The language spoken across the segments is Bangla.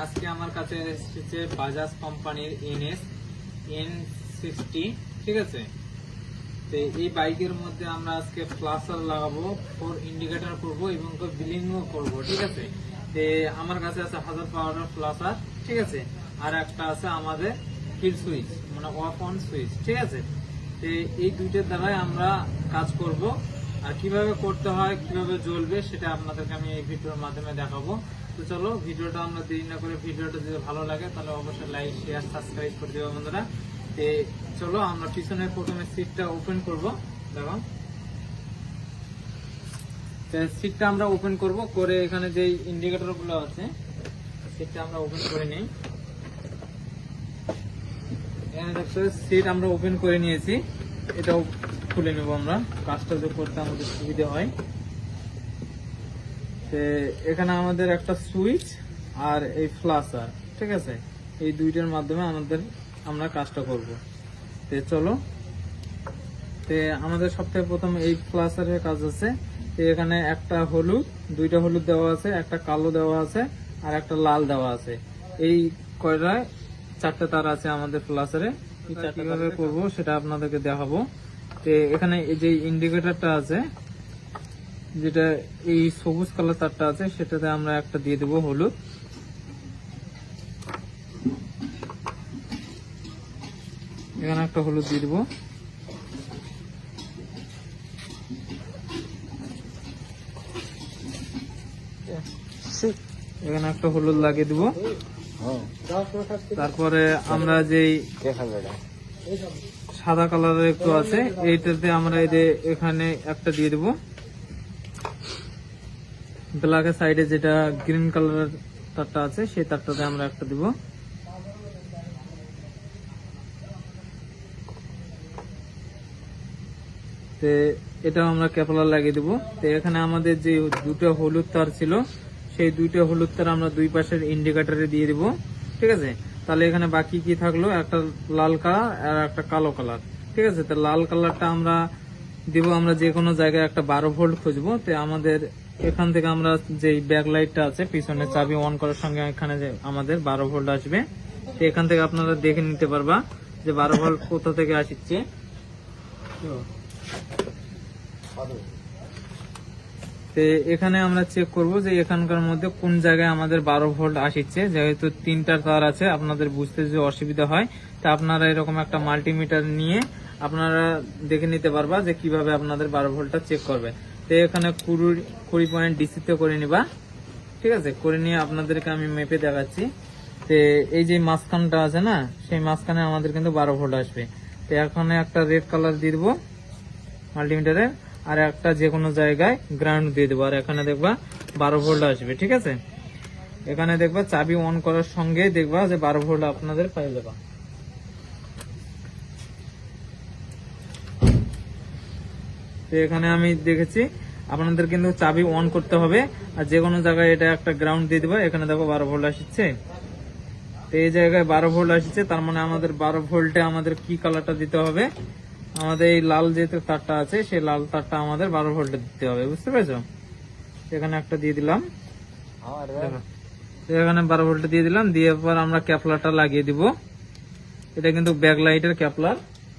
আজকে আমার কাছে এসেছে বাজাজ কোম্পানির N60, ঠিক আছে। তো এই বাইকের মধ্যে আমরা আজকে ফ্লাশার লাগাবো, ফোর ইন্ডিকেটর করবো এবং বিলিংও করবো, ঠিক আছে। তো আমার কাছে আছে 1000 পাওয়ারের ফ্লাশার, ঠিক আছে, আর একটা আছে আমাদের কিল সুইচ, মানে অফ অন সুইচ, ঠিক আছে। তো এই দুইটার দ্বারাই আমরা কাজ করব, আর কিভাবে করতে হয়, কিভাবে জ্বলবে সেটা আপনাদেরকে আমি এই ভিডিওর মাধ্যমে দেখাবো। তো চলো ভিডিওটা আমরা দেরি না করে, ভিডিওটা যদি ভালো লাগে তাহলে অবশ্যই লাইক, শেয়ার, সাবস্ক্রাইব করে দেবো বন্ধুরা। তো চলো আমরা পিছনে প্রথমে সিটটা ওপেন করব। দেখো সিটটা আমরা ওপেন করব, করে এখানে যে ইন্ডিকেটর গুলো আছে সিটটা আমরা ওপেন করে নিই। এখানে দেখছো সিট আমরা ওপেন করে নিয়েছি, এটাও খুলে নেব আমরা, কাজটা যে করতে আমাদের সুবিধা হয়। এখানে আমাদের একটা সুইচ আর এই ফ্লাশার, ঠিক আছে, এই দুইটার মাধ্যমে আমরা কাজটা করব। তো চলো, আমাদের সবথেকে প্রথম এই ফ্লাশারের কাজ আছে। এখানে একটা হলুদ, দুইটা হলুদ দেওয়া আছে, একটা কালো দেওয়া আছে আর একটা লাল দেওয়া আছে। এই কয়টায় 4টে তার আছে আমাদের ফ্লাশারে। কিভাবে করব সেটা আপনাদেরকে দেখাবো। তো এখানে এই যে ইন্ডিকেটরটা আছে, যেটা এই সবুজ কালার তারটা আছে, সেটাতে আমরা একটা দিয়ে দেবো হলুদ। এখানে একটা হলুদ দিয়ে দেবো। এখানে একটা হলুদ লাগিয়ে দিব। তারপরে আমরা যেই সাদা কালারের একটু আছে, এইটাতে আমরা এখানে একটা দিয়ে দেবো। ব্ল্যাকের সাইডে যেটা গ্রিন কালারের তারটা আছে, সেই তারটাতে আমরা একটা দিব। এটাও আমরা ক্যাপলার লাগিয়ে দেবো। তো এখানে আমাদের যে দুটো হলুদ তার ছিল, সেই দুইটা হলুদ তার আমরা দুই পাশের ইন্ডিকেটরে দিয়ে দিব, ঠিক আছে। তাহলে এখানে বাকি কি থাকলো, একটা লাল কালার আর একটা কালো কালার, ঠিক আছে। তো লাল কালারটা আমরা দিব, আমরা যে কোনো জায়গায় একটা 12 ভোল্ট খুঁজবো। তো আমাদের এখান থেকে আমরা যে ব্যাক লাইটটা আছে পিছনে চাবি অন করার সঙ্গে এখানে যে আমাদের 12 ভোল্ট আসবে। তো এখান থেকে আপনারা দেখে নিতে পারবা যে 12 ভোল্ট কোথা থেকে আসছে। এখানে আমরা চেক করব যে এখানকার মধ্যে কোন জায়গায় আমাদের 12 ভোল্ট আসছে। যেহেতু 3টা তার আছে, আপনাদের বুঝতে যে অসুবিধা হয়, তা আপনারা এরকম একটা মাল্টিমিটার নিয়ে আপনারা দেখে নিতে পারবা যে কিভাবে আপনাদের 12 ভোল্টটা চেক করবে। তো এখানে 20 পয়েন্ট ডিসিতে করে নিবা, ঠিক আছে। করে নিয়ে আপনাদেরকে আমি মেপে দেখাচ্ছি। তো এই যে মাঝখানটা আছে না, সেই মাঝখানে আমাদের কিন্তু 12 ভোল্ট আসবে। তো এখানে একটা রেড কালার দিয়ে দেবো মাল্টিমিটারে, আর একটা যে কোনো জায়গায় গ্রাউন্ড দিয়ে দেবো, আর এখানে দেখবা 12 ভোল্ট আসবে, ঠিক আছে। এখানে দেখবা চাবি অন করার সঙ্গে দেখবা যে 12 ভোল্ট আপনাদের পেয়ে যাবা। তো এখানে আমি দেখেছি আপনাদের কিন্তু চাবি অন করতে হবে, আর যে কোনো জায়গায় এটা একটা গ্রাউন্ড দিয়ে দেবো। এখানে দেখো 12 ভোল্ট আসছে। তো এই জায়গায় 12 ভোল্ট আসছে, তার মানে আমাদের 12 ভোল্টে আমাদের কি কালারটা দিতে হবে, আমাদের এই লাল যে তারটা আছে সেই লাল তারটা আমাদের 12 ভোল্টে দিতে হবে, বুঝতে পেরেছো। এখানে একটা দিয়ে দিলাম, এখানে 12 ভোল্টে দিয়ে দিলাম। দিয়ে পর আমরা ক্যাপলারটা লাগিয়ে দিব। এটা কিন্তু ব্যাক লাইটের ক্যাপলার,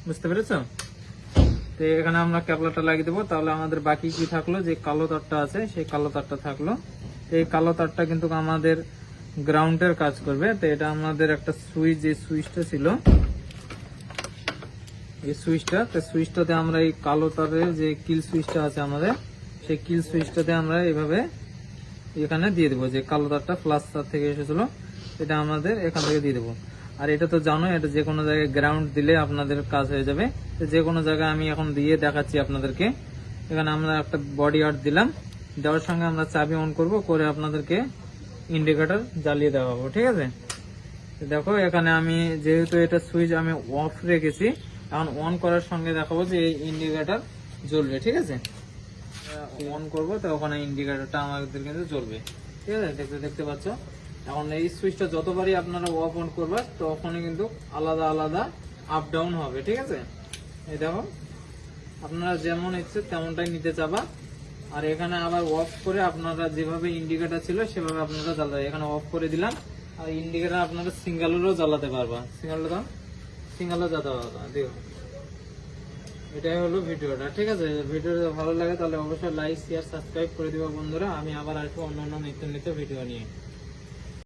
বুঝতে পেরেছো। তো এখানে আমরা ক্যাপলারটা লাগিয়ে দেবো। তাহলে আমাদের বাকি কি থাকলো, যে কালো তারটা আছে সেই কালো তারটা থাকলো। তো এই কালো তারটা কিন্তু আমাদের গ্রাউন্ডের কাজ করবে। তো এটা আমাদের একটা সুইচ, যে সুইচটা ছিল এই সুইচটা, তো সুইচটাতে আমরা এই কালো তারের যে কিল সুইচটা আছে আমাদের, সেই কিল সুইচটাতে আমরা এইভাবে এখানে দিয়ে দেবো। যে কালো তারটা প্লাস তার থেকে এসেছিল, এটা আমাদের এখান থেকে দিয়ে দেবো। আর এটা তো জানো, এটা যে কোনো জায়গায় গ্রাউন্ড দিলে আপনাদের কাজ হয়ে যাবে। তো যে কোনো জায়গায় আমি এখন দিয়ে দেখাচ্ছি আপনাদেরকে। এখানে আমরা একটা বডি আর্ট দিলাম, দেওয়ার সঙ্গে আমরা চাবি অন করব, করে আপনাদেরকে ইন্ডিকেটর জ্বালিয়ে দেওয়াবো, ঠিক আছে। দেখো এখানে আমি যেহেতু এটা সুইচ আমি অফ রেখেছি, এখন অন করার সঙ্গে দেখাবো যে এই ইন্ডিকেটর জ্বলবে, ঠিক আছে। অন করবো তো ওখানে ইন্ডিকেটরটা আমাদের কিন্তু জ্বলবে, ঠিক আছে। দেখতে পাচ্ছ। এখন এই সুইচটা যতবারই আপনারা অফ অন করবে তখনই কিন্তু আলাদা আলাদা আপ ডাউন হবে, ঠিক আছে। এই দেখো আপনারা যেমন ইচ্ছে তেমনটাই নিতে চাবা, আর এখানে আবার অফ করে আপনারা যেভাবে ইন্ডিকেটর ছিল সেভাবে আপনারা জ্বালাতে, এখানে অফ করে দিলাম। আর ইন্ডিকেটর আপনারা সিঙ্গেলেরও জ্বালাতে পারবা, সিঙ্গেলও জ্বালাতে পারবা। দেখুন এটাই হলো ভিডিওটা, ঠিক আছে। ভিডিওটা ভালো লাগে তাহলে অবশ্যই লাইক শেয়ার সাবস্ক্রাইব করে দিবা বন্ধুরা। আমি আবার আসবো অন্য নিত্য ভিডিও নিয়ে।